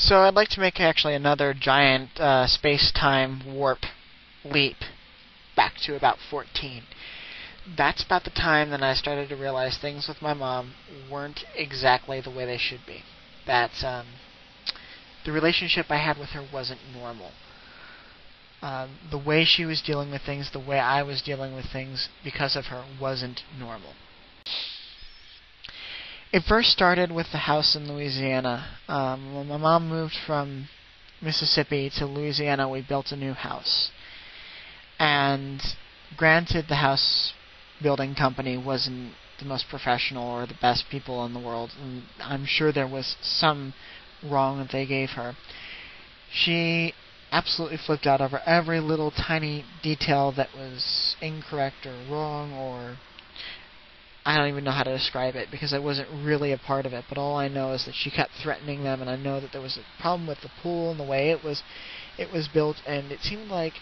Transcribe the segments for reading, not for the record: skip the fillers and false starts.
So I'd like to make actually another giant space-time warp leap back to about 14. That's about the time that I started to realize things with my mom weren't exactly the way they should be. That the relationship I had with her wasn't normal. The way she was dealing with things, the way I was dealing with things because of her wasn't normal. It first started with the house in Louisiana. When my mom moved from Mississippi to Louisiana, we built a new house. And granted, the house building company wasn't the most professional or the best people in the world, and I'm sure there was some wrong that they gave her. She absolutely flipped out over every little tiny detail that was incorrect or wrong, or I don't even know how to describe it because I wasn't really a part of it, but all I know is that she kept threatening them, and I know that there was a problem with the pool and the way it was built, and it seemed like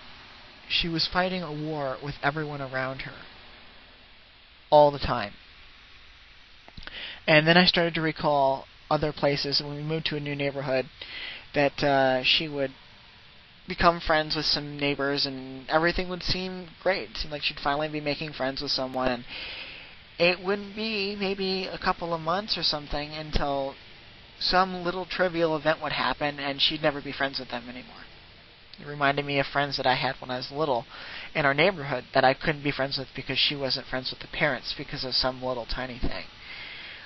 she was fighting a war with everyone around her all the time. And then I started to recall other places when we moved to a new neighborhood that she would become friends with some neighbors and everything would seem great. It seemed like she'd finally be making friends with someone, and it wouldn't be maybe a couple of months or something until some little trivial event would happen and she'd never be friends with them anymore. It reminded me of friends that I had when I was little in our neighborhood that I couldn't be friends with because she wasn't friends with the parents because of some little tiny thing.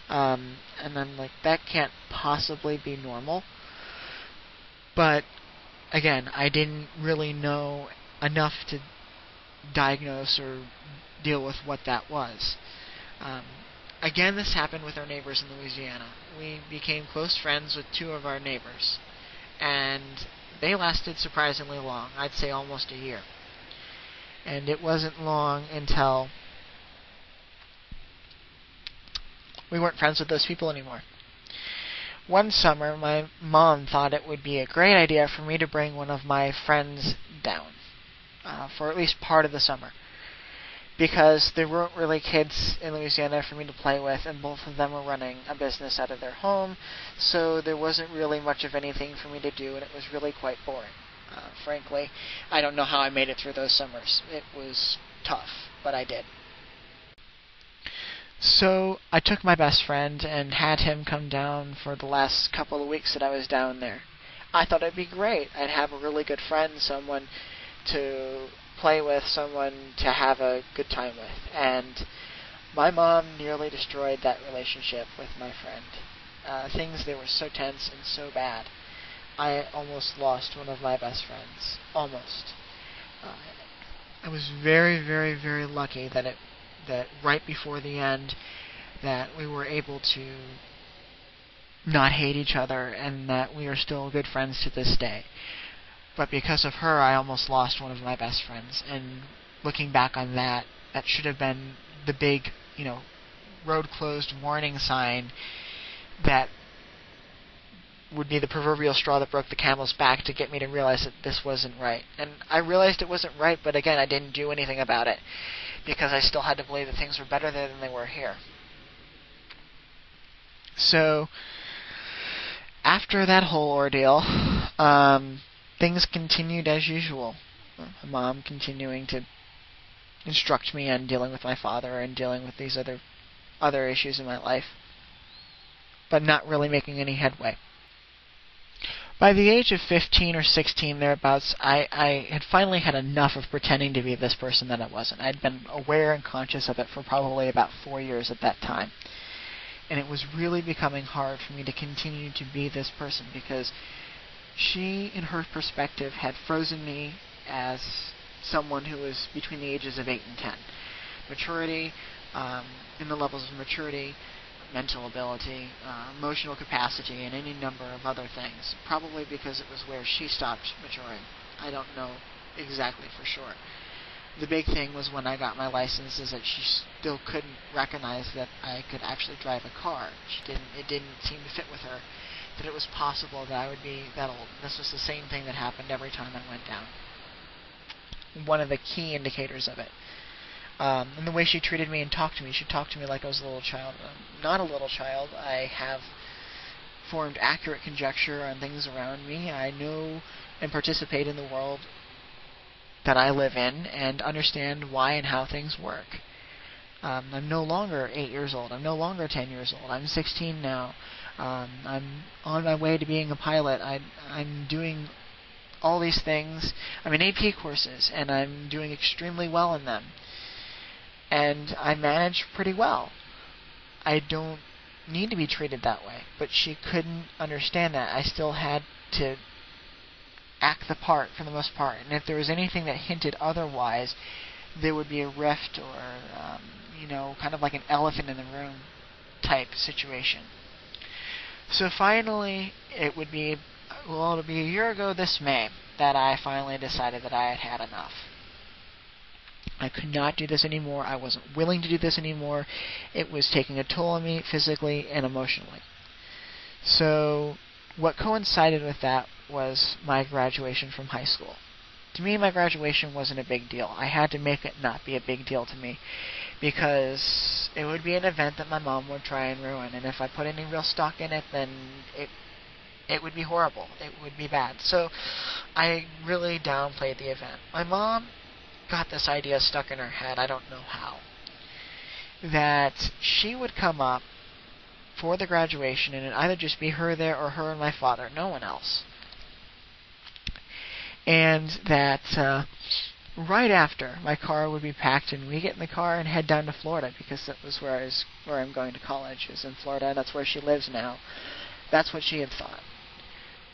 And I'm like, that can't possibly be normal. But again, I didn't really know enough to diagnose or deal with what that was. Again, this happened with our neighbors in Louisiana. We became close friends with two of our neighbors, and they lasted surprisingly long. I'd say almost a year. And it wasn't long until we weren't friends with those people anymore. One summer, my mom thought it would be a great idea for me to bring one of my friends down for at least part of the summer, because there weren't really kids in Louisiana for me to play with, and both of them were running a business out of their home, so there wasn't really much of anything for me to do, and it was really quite boring. Frankly, I don't know how I made it through those summers. It was tough, but I did. So I took my best friend and had him come down for the last couple of weeks that I was down there. I thought it'd be great. I'd have a really good friend, someone to play with, someone to have a good time with. And my mom nearly destroyed that relationship with my friend. Things, they were so tense and so bad. I almost lost one of my best friends. Almost. I was very, very, very lucky that right before the end that we were able to not hate each other and that we are still good friends to this day. But because of her, I almost lost one of my best friends. And looking back on that, that should have been the big, road closed warning sign that would be the proverbial straw that broke the camel's back to get me to realize that this wasn't right. And I realized it wasn't right, but again, I didn't do anything about it because I still had to believe that things were better there than they were here. So, after that whole ordeal, things continued as usual. My mom continuing to instruct me on dealing with my father and dealing with these other issues in my life, but not really making any headway. By the age of 15 or 16, thereabouts, I had finally had enough of pretending to be this person that I wasn't. I'd been aware and conscious of it for probably about 4 years at that time. And it was really becoming hard for me to continue to be this person because she, in her perspective, had frozen me as someone who was between the ages of 8 and 10. Maturity, in the levels of maturity, mental ability, emotional capacity, and any number of other things. Probably because it was where she stopped maturing. I don't know exactly for sure. The big thing was when I got my license is that she still couldn't recognize that I could actually drive a car. It didn't seem to fit with her that it was possible that I would be that old. This was the same thing that happened every time I went down. One of the key indicators of it. And the way she treated me and talked to me, she talked to me like I was a little child. I'm not a little child. I have formed accurate conjecture on things around me. I know and participate in the world that I live in and understand why and how things work. I'm no longer 8 years old. I'm no longer 10 years old. I'm 16 now. I'm on my way to being a pilot. I'm doing all these things. I'm in AP courses, and I'm doing extremely well in them. And I manage pretty well. I don't need to be treated that way. But she couldn't understand that. I still had to act the part for the most part. And if there was anything that hinted otherwise, there would be a rift or, kind of like an elephant in the room type situation. So finally, it'll be a year ago this May that I finally decided that I had had enough. I could not do this anymore. I wasn't willing to do this anymore. It was taking a toll on me physically and emotionally. So what coincided with that was my graduation from high school. To me, my graduation wasn't a big deal. I had to make it not be a big deal to me because it would be an event that my mom would try and ruin, and if I put any real stock in it, then it would be horrible. It would be bad. So I really downplayed the event. My mom got this idea stuck in her head, I don't know how, that she would come up for the graduation and it'd either just be her there or her and my father, no one else. And that right after, my car would be packed and we get in the car and head down to Florida because that was where I'm going to college, is in Florida. That's where she lives now. That's what she had thought.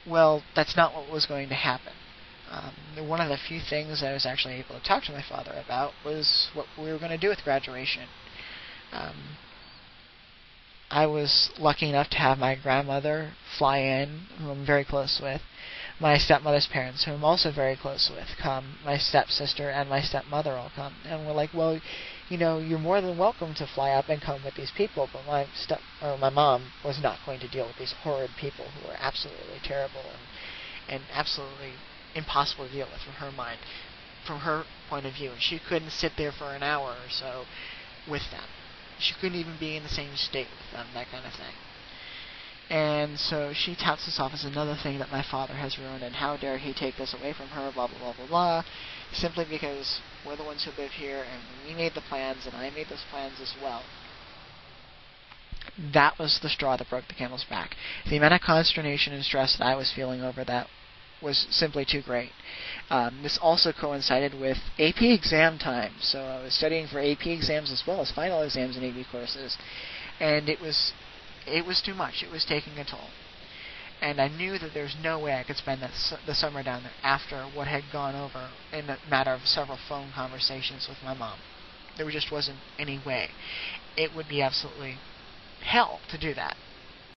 Well, that's not what was going to happen. One of the few things I was actually able to talk to my father about was what we were going to do with graduation. I was lucky enough to have my grandmother fly in, who I'm very close with, my stepmother's parents, who I'm also very close with, come, my stepsister and my stepmother all come. And we're like, well, you're more than welcome to fly up and come with these people, but my mom was not going to deal with these horrid people who were absolutely terrible and absolutely impossible to deal with from her mind, from her point of view. And she couldn't sit there for an hour or so with them. She couldn't even be in the same state with them, that kind of thing. And so she touts this off as another thing that my father has ruined, and how dare he take this away from her, blah, blah, blah, blah, blah, simply because we're the ones who live here, and we made the plans, and I made those plans as well. That was the straw that broke the camel's back. The amount of consternation and stress that I was feeling over that was simply too great. This also coincided with AP exam time, so I was studying for AP exams as well as final exams in AP courses, and it was too much. It was taking a toll. And I knew that there was no way I could spend the summer down there after what had gone over in a matter of several phone conversations with my mom. There just wasn't any way. It would be absolutely hell to do that.